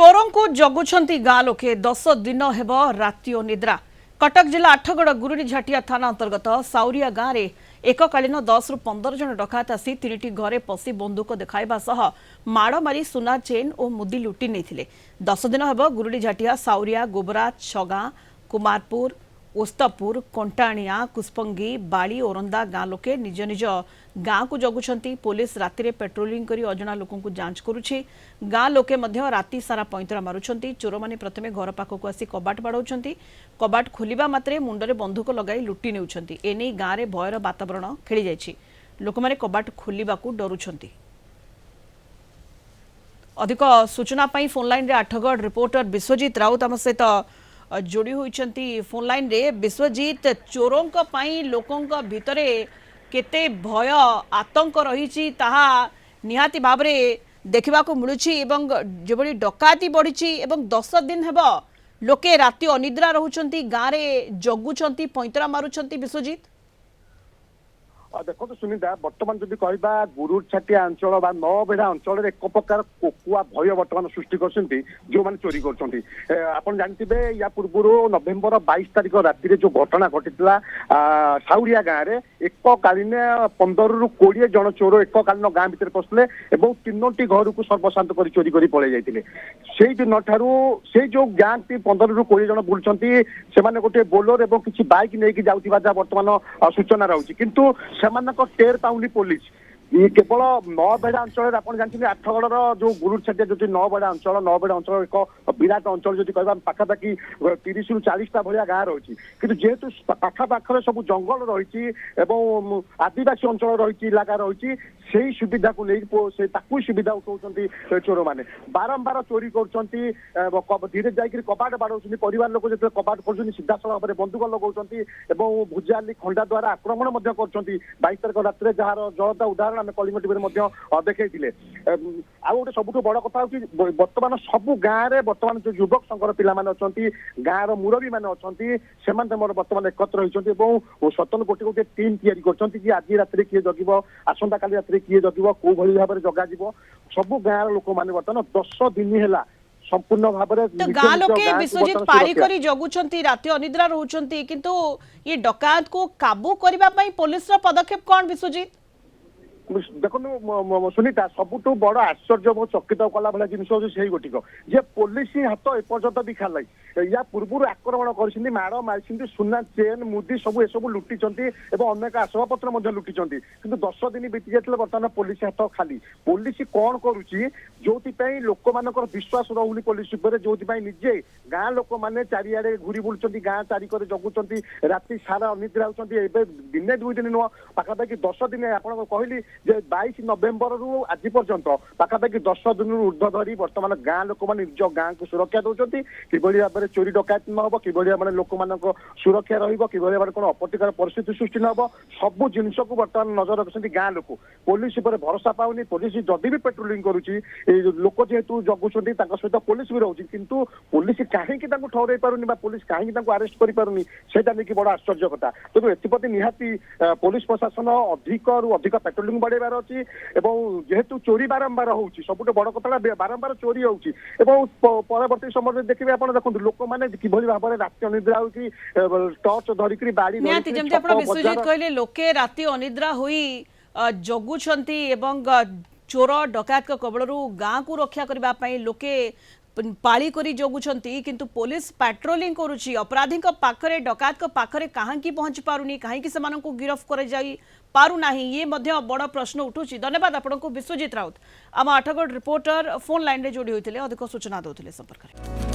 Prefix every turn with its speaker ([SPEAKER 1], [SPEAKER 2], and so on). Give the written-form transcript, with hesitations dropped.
[SPEAKER 1] चोरों को जगुंट गाँ लोके 10 दिन हेब राति निद्रा। कटक जिला आठगड़ गुरुड़ी झाटिया थाना अंतर्गत साउरिया गाँव में एककालीन 10 रु 15 जन डकायत आसी 3टी घरे पशि बंदूक देखाइबा सह माड़ मारी सुना चेन और मुदी लुटि नहीं। 10 दिन हेब गुरुड़ी झाटिया साउरिया गोबरा छगाँ कुमारपुर ओस्तपुर कंटाणिया कुस्पंगी बाड़ी ओरंदा गाँ लोके निज निज गाँ को जगुंट। पुलिस राति में पेट्रोलिंग कर अजना लोक जांच करुछि। गाँ लोके मध्य राति सारा पैंतरा मारुछंती। चोर माने प्रथमे घर पाखक आसी कबाट बाड़ाउछंती। कबाट खोलिबा मात्रे मुंडरे बंधुक लगाई लुटि नेउछंती। एने गाँ रे भयर वातावरण खेली जाइछि। लोक माने कबाट खोलिबाकू डरुछंती। अधिक सूचना पाई फोन लाइन रे आठगढ़ रिपोर्टर विश्वजीत राउत आम सहित जोड़ी होइछंती फोन लाइन रे। विश्वजीत, चोरों लोकों भितरे केते भय आतंक रही ताहा निहाती भाव देखा मिलूची एवं जो डकाती बढ़ी 10 दिन हेब लोके राति अनिद्रा रहउछंती गाँव में जगुंट पैंतरा मारुछंती। विश्वजीत,
[SPEAKER 2] देखो सुनीता, बर्तमान जदि कहबा गुरुछाटिया अंचल बा नौबेढ़ा अंचल एक प्रकार कोकुआ भय बर्तमान सृष्टि करछंती जो माने चोरी करछंती। आपण जानथिबे या पूर्व नवेम्बर 22 तारिख राति जो घटना घटितला साउरिया गाँव में एककालीन 15 रु 20 जन चोर एककालीन गाँ भितर पसले एवं 3टी घर को सर्वशांत कर चोरी कर पलै जाइतिले। सेई दिन ठारू से जो गाँ 15 रु 20 जन बुलछंती से माने गोटे बोलोर एवं किछि बाइक नेकी जाउथिबा जा वर्तमान सूचना रहउची, किंतु सेमानक टेर पाउनी पुलिस। केवल नौबेढ़ा अंचल आप जानते आठगढ़ जो गुरुछाटिया जो नौबेढ़ा अंचल एक विराट अंचल जो कह पाखापाखि 30 रु 40टा भाया गाँ रही, कि जेहेतु पाखापाखर सब जंगल रही आदिवासी अंचल रही इलाका रही से सुविधा को नहीं सुविधा उठाऊँ चोर मैंने बारंबार चोरी कर धीरे जाकर कबाट बाड़ाऊँ। परिवार लोक जो कबाट कर सीधा सड़क भाव बंदूक लगाऊँ भुजाली खंडा द्वारा आक्रमण कर 22 तारिख रात जार जलता उदाहरण आम कलिंग टीवी देखते। आउ गोटे सबुठ बड़ कथा बर्तमान सबू गाँव में बर्तमान जो युवक संघर पिला गाँव मुरबी मैंने अच्छा बर्तमान एकत्र होती स्वतंत्र गोटे गोटे टीम या आज रात किए जगिब आसंता काली रात किए जगिब कौ भाई भाव में जगह सबू गाँव लोक मैंने बर्तमान 10 दिन है संपूर्ण भाव में
[SPEAKER 1] गाँ लोके विश्वजीत पारी करी जगुंट राति अनिद्रा रहउछंती, किंतु ये डकायत को काबू करबा पई पुलिस रो पदक्षेप कोन? विश्वजीत
[SPEAKER 2] देखो सुनीता, सबुठ बड़ आश्चर्य चकित कला भाया जिन से गोटिक जे पुलिस हाथ एपर्यंत भी खालाई या पूर्व आक्रमण कर माड़ मारी सुना चेन मुदी सब एसबू लुटि अनेक आसबाबपत्र लुटि कि 10 दिन बीती जाते बर्तमान पुलिस हाथ खाली। पुलिस कौन करुच्ची जो लोक मान विश्वास रोनी पुलिस जो निजे गाँ लोक मैंने चारिड़े घूरी बुलूँ गाँ चारिकर जगुंट राति सारा अनिद्रा होती दिने 2 दिन नुह पाखापाखि 10 दिन आप कहली 22 नवेम्बर रु आज पर्यंत पाखापाखि 10 दिन ऊर्ध धरी बर्तमान गाँ लोक मैंने निज गाँ को सुरक्षा दौरान कि भाव में चोरी डकायत न हो कि भाव में लोक मान सुरक्षा रही भाव में कौन अपत्तिकर परिस्थिति सृष्टि न हो सबू जिन को बर्तमान नजर रखुच्च गाँ लोक। पुलिस पर भरोसा पाऊनी। पुलिस जदि भी पेट्रोलिंग करुच्ची लोक जेहेतु जगुंट सहित पुलिस भी रोचे किंतु पुलिस कहीं ठहर पारुनी पुलिस कहीं अरेस्ट कर पारुनी सेटा नहीं बड़ आश्चर्य कथा। तेणु एप्रति निहाती पुलिस प्रशासन अधिक रु अधिक पेट्रोलिंग बढ़ेबार अच्छी जेहेतु चोरी बारंबार होउची सबुठ बड़ कथा बारंबार चोरी होउची परवर्ती समय देखिए आप देखो लोक मैंने किभली भाव में राति अनिद्रा होती टर्च धरिक बाड़ी
[SPEAKER 1] विश्वजीत कहले लोके राति अनिद्रा हुई जगुंट एवं चोर डकायत कबल गाँ को रक्षा करने लोके पाली करी जगुंट, किंतु पुलिस पेट्रोलिंग करुच्ची अपराधी पाखरे डकायत पाखरे कहीं पहुंची पारुनी कहीं से गिरफ कर पारुना ये बड़ प्रश्न उठुची। धन्यवाद आपको विश्वजीत राउत आम आठगढ़ रिपोर्टर फोन लाइन रे जोड़ी होते अधिक सूचना देते संपर्क में।